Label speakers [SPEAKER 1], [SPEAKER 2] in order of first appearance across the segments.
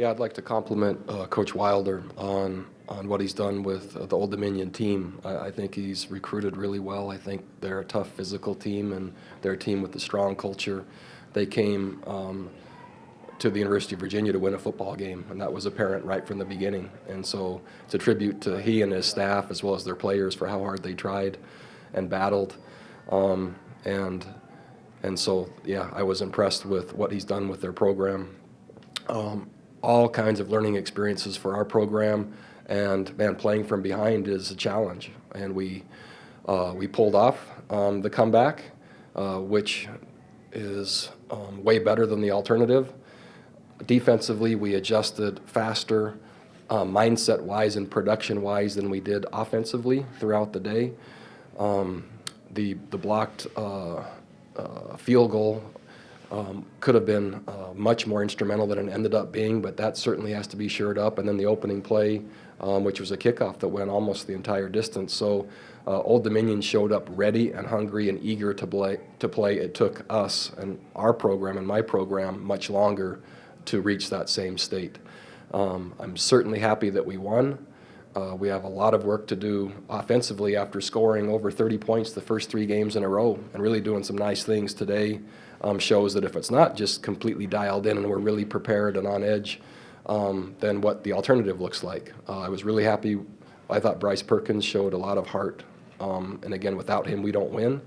[SPEAKER 1] Yeah, I'd like to compliment Coach Wilder on what he's done with the Old Dominion team. I think he's recruited really well. I think they're a tough physical team, and they're a team with a strong culture. They came to the University of Virginia to win a football game, and that was apparent right from the beginning. And so it's a tribute to he and his staff as well as their players for how hard they tried and battled. Um, and and so, yeah, I was impressed with what he's done with their program. All kinds of learning experiences for our program, and man, playing from behind is a challenge. And we pulled off the comeback, which is way better than the alternative. Defensively, we adjusted faster, mindset-wise and production-wise than we did offensively throughout the day. The blocked field goal could have been much more instrumental than it ended up being, but that certainly has to be shored up. And then the opening play, which was a kickoff that went almost the entire distance. So Old Dominion showed up ready and hungry and eager to play. It took us and our program and my program much longer to reach that same state. I'm certainly happy that we won. We have a lot of work to do offensively after scoring over 30 points the first 3 games in a row and really doing some nice things today. Shows that if it's not just completely dialed in and we're really prepared and on edge, then what the alternative looks like. I was really happy. I thought Bryce Perkins showed a lot of heart. And again, without him, we don't win.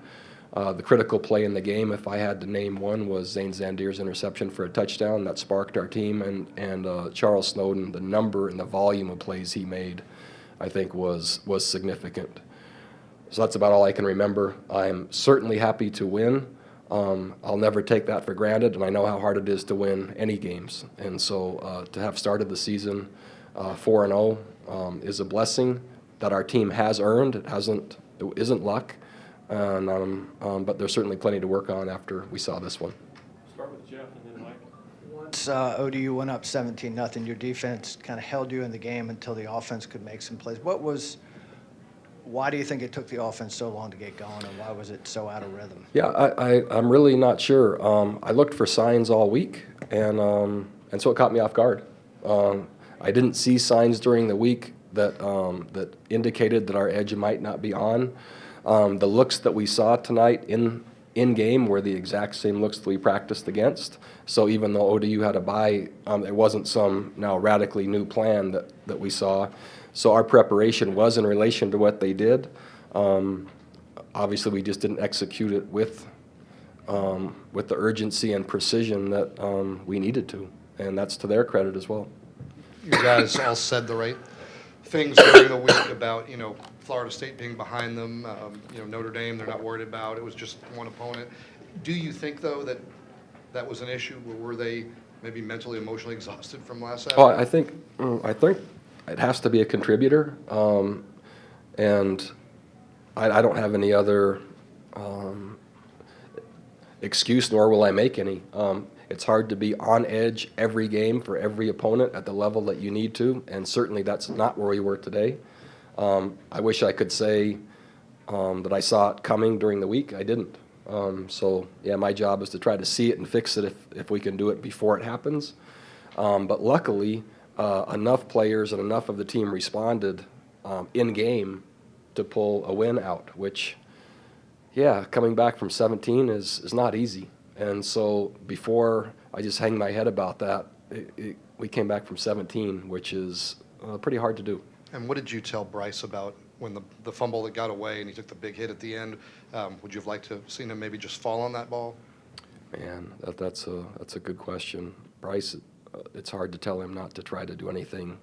[SPEAKER 1] The critical play in the game, if I had to name one, was Zane Zandier's interception for a touchdown. That sparked our team. And Charles Snowden, the number and the volume of plays he made, I think was significant. So that's about all I can remember. I'm certainly happy to win. I'll never take that for granted, and I know how hard it is to win any games. And so to have started the season 4-0 is a blessing that our team has earned. It isn't luck, but there's certainly plenty to work on after we saw this one.
[SPEAKER 2] Start with Jeff and then Mike.
[SPEAKER 3] Once ODU went up 17-0, your defense kind of held you in the game until the offense could make some plays. Why do you think it took the offense so long to get going, and why was it so out of rhythm?
[SPEAKER 1] Yeah, I'm really not sure. I looked for signs all week, and so it caught me off guard. I didn't see signs during the week that indicated that our edge might not be on. The looks that we saw tonight in game were the exact same looks that we practiced against. So even though ODU had a bye, it wasn't some now radically new plan that we saw. So our preparation was in relation to what they did. Obviously, we just didn't execute it with the urgency and precision that we needed to, and that's to their credit as well.
[SPEAKER 4] You guys all said the right things during the week about, Florida State being behind them, Notre Dame they're not worried about. It was just one opponent. Do you think, though, that was an issue? Or were they maybe mentally, emotionally exhausted from last Saturday?
[SPEAKER 1] Oh, I think it has to be a contributor, and I don't have any other excuse, nor will I make any. It's hard to be on edge every game for every opponent at the level that you need to, and certainly that's not where we were today. I wish I could say that I saw it coming during the week. I didn't. So, yeah, my job is to try to see it and fix it if we can do it before it happens. But luckily, enough players and enough of the team responded in game to pull a win out, which, yeah, coming back from 17 is not easy. And so before I just hang my head about that, we came back from 17, which is pretty hard to do.
[SPEAKER 4] And what did you tell Bryce about when the fumble that got away and he took the big hit at the end? Would you have liked to have seen him maybe just fall on that ball?
[SPEAKER 1] Man, that's a good question. Bryce, it's hard to tell him not to try to do anything.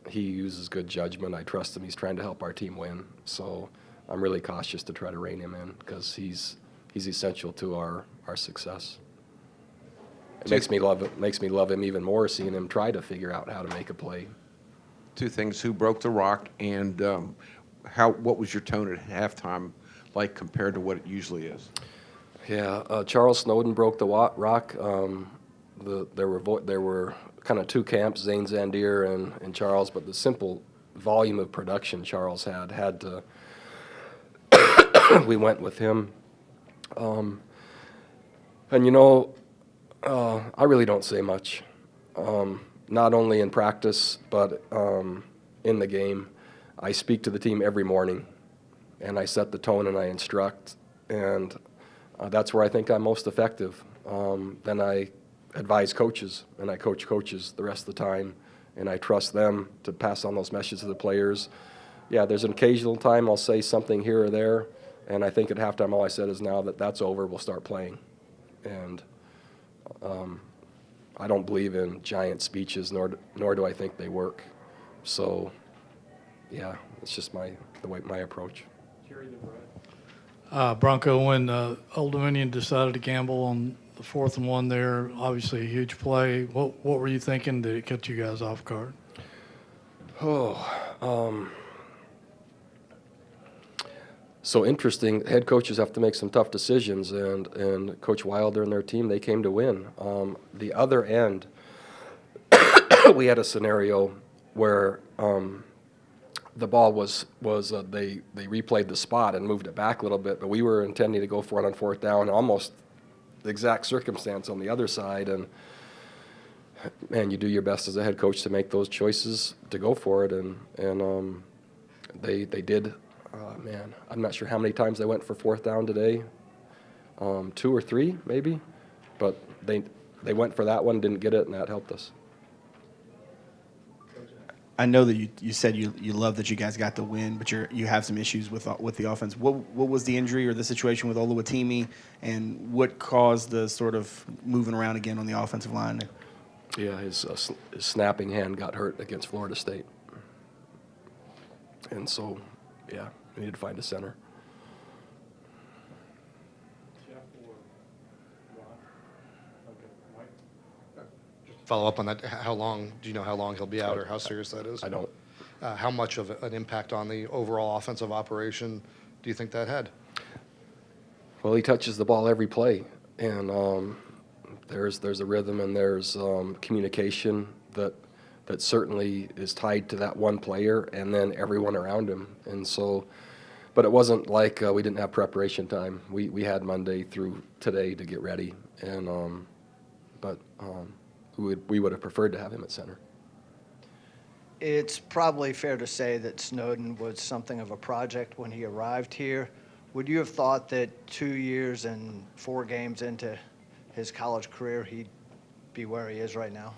[SPEAKER 1] He uses good judgment. I trust him. He's trying to help our team win. So I'm really cautious to try to rein him in because he's essential to our success. It makes me love him even more seeing him try to figure out how to make a play.
[SPEAKER 5] 2 things: who broke the rock, and what was your tone at halftime like compared to what it usually is?
[SPEAKER 1] Yeah, Charles Snowden broke the rock. There were kind of 2 camps, Zane Zandier and Charles, but the simple volume of production Charles had to. We went with him, and I really don't say much. not only in practice, but in the game. I speak to the team every morning, and I set the tone and I instruct, and that's where I think I'm most effective. Then I advise coaches, and I coach coaches the rest of the time, and I trust them to pass on those messages to the players. Yeah, there's an occasional time I'll say something here or there, and I think at halftime all I said is now that that's over, we'll start playing. And I don't believe in giant speeches, nor do I think they work. So, yeah, it's just my approach.
[SPEAKER 2] Jerry the Brett.
[SPEAKER 6] Bronco, when Old Dominion decided to gamble on the 4th and 1 there, obviously a huge play. What were you thinking that it kept you guys off guard?
[SPEAKER 1] So interesting. Head coaches have to make some tough decisions, and Coach Wilder and their team, they came to win. The other end, we had a scenario where the ball was they replayed the spot and moved it back a little bit, but we were intending to go for it on 4th down, almost the exact circumstance on the other side, and man, you do your best as a head coach to make those choices to go for it, and they did. Man, I'm not sure how many times they went for 4th down today, 2 or 3 maybe, but they went for that one, didn't get it, and that helped us.
[SPEAKER 7] I know that you said you love that you guys got the win, but you have some issues with the offense. What was the injury or the situation with Oluwatimi, and what caused the sort of moving around again on the offensive line?
[SPEAKER 1] Yeah, his snapping hand got hurt against Florida State, and so yeah, we needed to find a center.
[SPEAKER 2] Jeff or Ron? Okay, Mike?
[SPEAKER 4] Follow up on that, do you know how long he'll be out or how serious that is?
[SPEAKER 1] I don't.
[SPEAKER 4] How much of an impact on the overall offensive operation do you think that had?
[SPEAKER 1] Well, he touches the ball every play, and there's a rhythm and there's communication that certainly is tied to that one player and then everyone around him. And so, but it wasn't like we didn't have preparation time. We had Monday through today to get ready, and we would have preferred to have him at center.
[SPEAKER 3] It's probably fair to say that Snowden was something of a project when he arrived here. Would you have thought that 2 years and 4 games into his college career, he'd be where he is right now?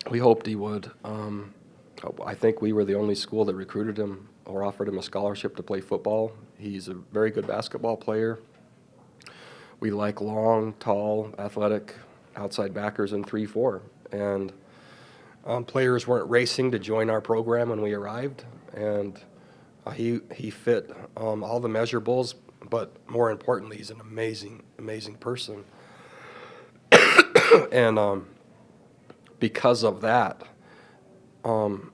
[SPEAKER 1] We hoped he would. I think we were the only school that recruited him or offered him a scholarship to play football. He's a very good basketball player. We like long, tall, athletic outside backers in 3-4. And players weren't racing to join our program when we arrived. And he fit all the measurables, but more importantly, he's an amazing, amazing person. And because of that,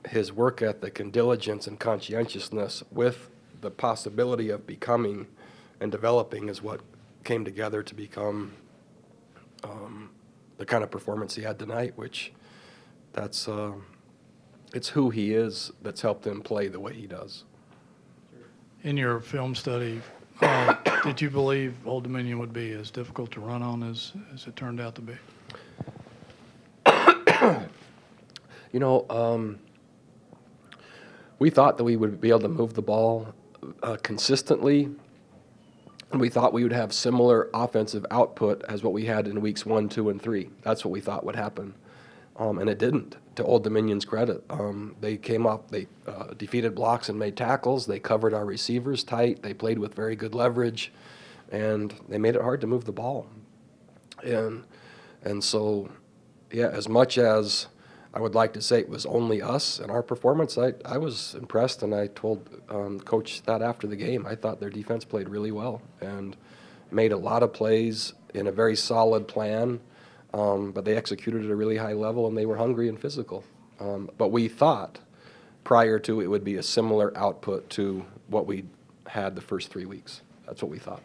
[SPEAKER 1] his work ethic and diligence and conscientiousness with the possibility of becoming and developing is what came together to become the kind of performance he had tonight, which it's who he is that's helped him play the way he does.
[SPEAKER 6] In your film study, did you believe Old Dominion would be as difficult to run on as it turned out to be?
[SPEAKER 1] You know, we thought that we would be able to move the ball consistently, and we thought we would have similar offensive output as what we had in weeks 1, 2, and 3. That's what we thought would happen, and it didn't. To Old Dominion's credit, they came up, they defeated blocks and made tackles. They covered our receivers tight. They played with very good leverage, and they made it hard to move the ball. And so, yeah, as much as I would like to say it was only us and our performance, I was impressed, and I told Coach that after the game. I thought their defense played really well and made a lot of plays in a very solid plan, but they executed at a really high level, and they were hungry and physical. But we thought prior to it would be a similar output to what we had the first 3 weeks. That's what we thought.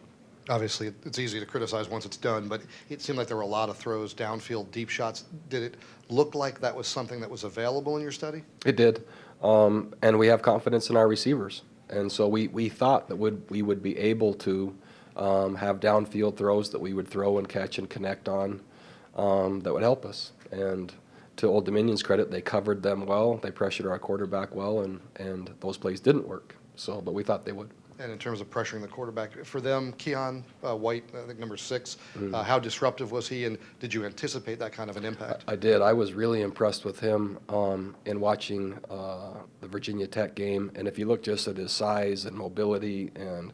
[SPEAKER 4] Obviously, it's easy to criticize once it's done, but it seemed like there were a lot of throws, downfield, deep shots. Did it look like that was something that was available in your study?
[SPEAKER 1] It did, and we have confidence in our receivers. And so we thought that we would be able to have downfield throws that we would throw and catch and connect on. that would help us. And to Old Dominion's credit, they covered them well. They pressured our quarterback well, and those plays didn't work. So, but we thought they would.
[SPEAKER 4] And in terms of pressuring the quarterback, for them, Keon White, I think number 6, how disruptive was he, and did you anticipate that kind of an impact?
[SPEAKER 1] I did. I was really impressed with him in watching the Virginia Tech game. And if you look just at his size and mobility, and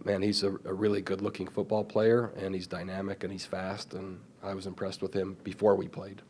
[SPEAKER 1] man, he's a really good-looking football player, and he's dynamic and he's fast. And I was impressed with him before we played.